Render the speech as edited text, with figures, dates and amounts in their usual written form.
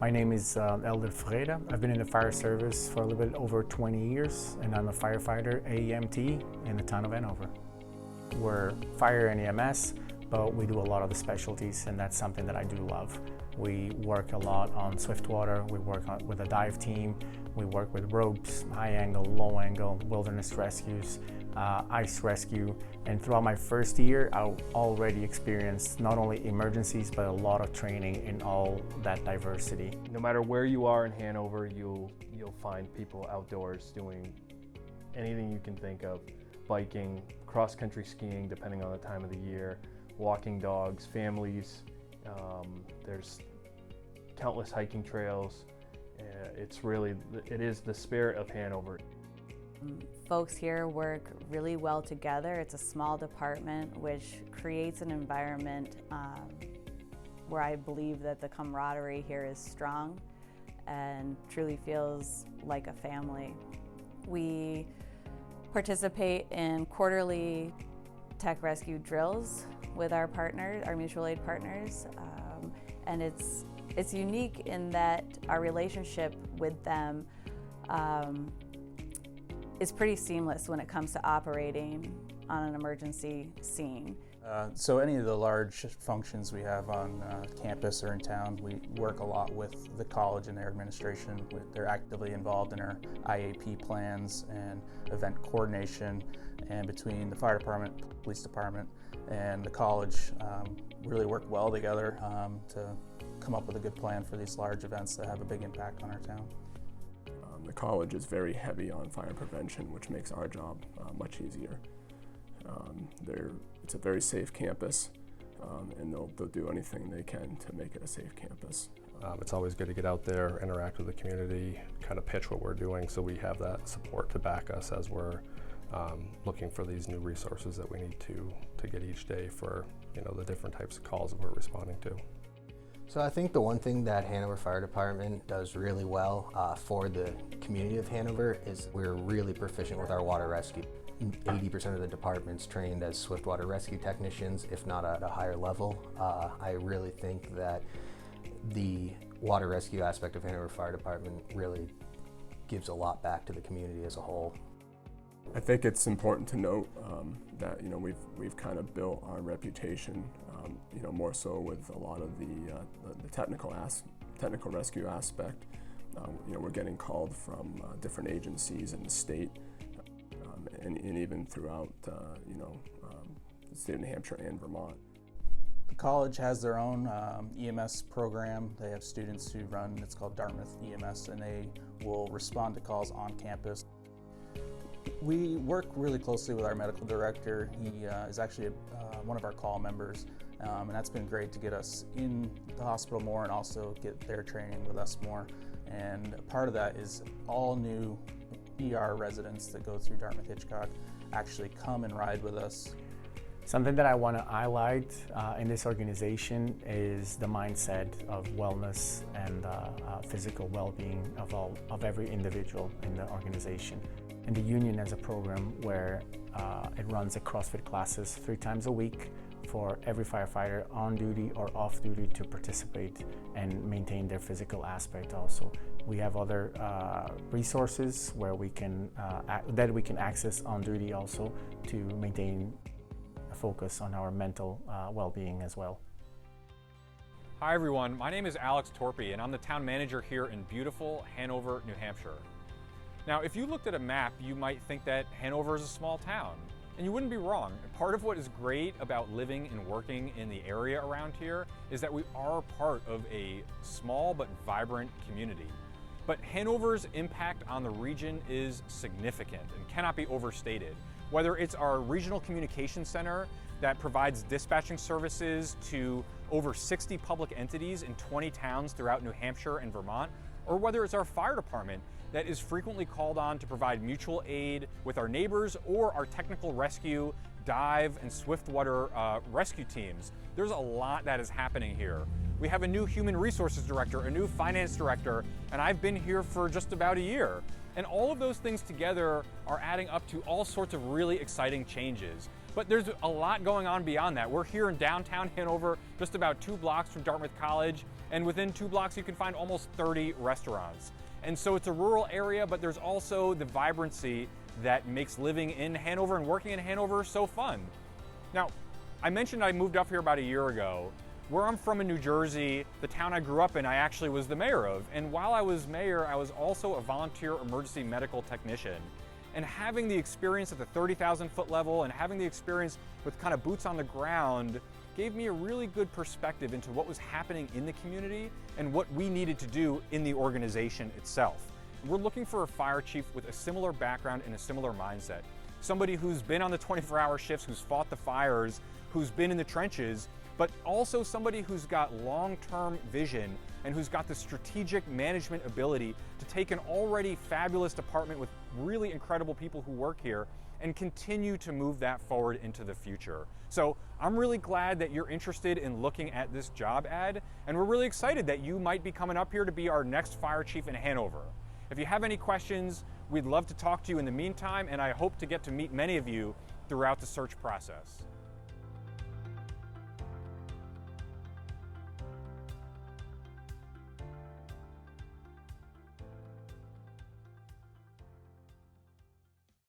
My name is Elder Freda. I've been in the fire service for a little bit over 20 years, and I'm a firefighter AEMT in the town of Hanover. We're fire and EMS, but we do a lot of the specialties, and that's something that I do love. We work a lot on swiftwater, we work with a dive team, we work with ropes, high angle, low angle, wilderness rescues, ice rescue, and throughout my first year, I already experienced not only emergencies, but a lot of training in all that diversity. No matter where you are in Hanover, you'll find people outdoors doing anything you can think of. Biking, cross-country skiing, depending on the time of the year, walking dogs, families. There's countless hiking trails. It is the spirit of Hanover. Folks here work really well together. It's a small department, which creates an environment where I believe that the camaraderie here is strong and truly feels like a family. We participate in quarterly tech rescue drills with our partners, our mutual aid partners, and it's unique in that our relationship with them is pretty seamless when it comes to operating on an emergency scene. So any of the large functions we have on campus or in town, we work a lot with the college and their administration. They're actively involved in our IAP plans and event coordination, and between the fire department, police department, and the college really work well together to come up with a good plan for these large events that have a big impact on our town. The college is very heavy on fire prevention, which makes our job much easier. It's a very safe campus, and they'll do anything they can to make it a safe campus. It's always good to get out there, interact with the community, kind of pitch what we're doing, so we have that support to back us as we're looking for these new resources that we need to get each day for the different types of calls that we're responding to. So I think the one thing that Hanover Fire Department does really well for the community of Hanover is we're really proficient with our water rescue. 80% of the department's trained as swiftwater rescue technicians, if not at a higher level. I really think that the water rescue aspect of Hanover Fire Department really gives a lot back to the community as a whole. I think it's important to note that we've kind of built our reputation, more so with a lot of the technical rescue aspect. We're getting called from different agencies in the state, and even throughout the state of New Hampshire and Vermont. The college has their own EMS program. They have students who run, it's called Dartmouth EMS, and they will respond to calls on campus. We work really closely with our medical director. He is actually one of our call members, and that's been great to get us in the hospital more and also get their training with us more. And part of that is all new ER residents that go through Dartmouth Hitchcock actually come and ride with us. Something that I want to highlight in this organization is the mindset of wellness and physical well-being of every individual in the organization. And the union has a program where it runs a CrossFit classes 3 times a week for every firefighter on duty or off duty to participate and maintain their physical aspect also. We have other resources where we can access on duty also to maintain a focus on our mental well-being as well. Hi everyone, my name is Alex Torpy and I'm the town manager here in beautiful Hanover, New Hampshire. Now, if you looked at a map, you might think that Hanover is a small town, and you wouldn't be wrong. Part of what is great about living and working in the area around here is that we are part of a small but vibrant community. But Hanover's impact on the region is significant and cannot be overstated. Whether it's our regional communications center that provides dispatching services to over 60 public entities in 20 towns throughout New Hampshire and Vermont, or whether it's our fire department that is frequently called on to provide mutual aid with our neighbors or our technical rescue, dive, and swiftwater rescue teams. There's a lot that is happening here. We have a new human resources director, a new finance director, and I've been here for just about a year. And all of those things together are adding up to all sorts of really exciting changes. But there's a lot going on beyond that. We're here in downtown Hanover, just about 2 blocks from Dartmouth College, And within 2 blocks, you can find almost 30 restaurants. And so it's a rural area, but there's also the vibrancy that makes living in Hanover and working in Hanover so fun. Now, I mentioned I moved up here about a year ago. Where I'm from in New Jersey, the town I grew up in, I actually was the mayor of. And while I was mayor, I was also a volunteer emergency medical technician. And having the experience at the 30,000 foot level and having the experience with kind of boots on the ground gave me a really good perspective into what was happening in the community and what we needed to do in the organization itself. We're looking for a fire chief with a similar background and a similar mindset. Somebody who's been on the 24-hour shifts, who's fought the fires, who's been in the trenches, but also somebody who's got long-term vision and who's got the strategic management ability to take an already fabulous department with really incredible people who work here and continue to move that forward into the future. So I'm really glad that you're interested in looking at this job ad, and we're really excited that you might be coming up here to be our next fire chief in Hanover. If you have any questions, we'd love to talk to you in the meantime, and I hope to get to meet many of you throughout the search process.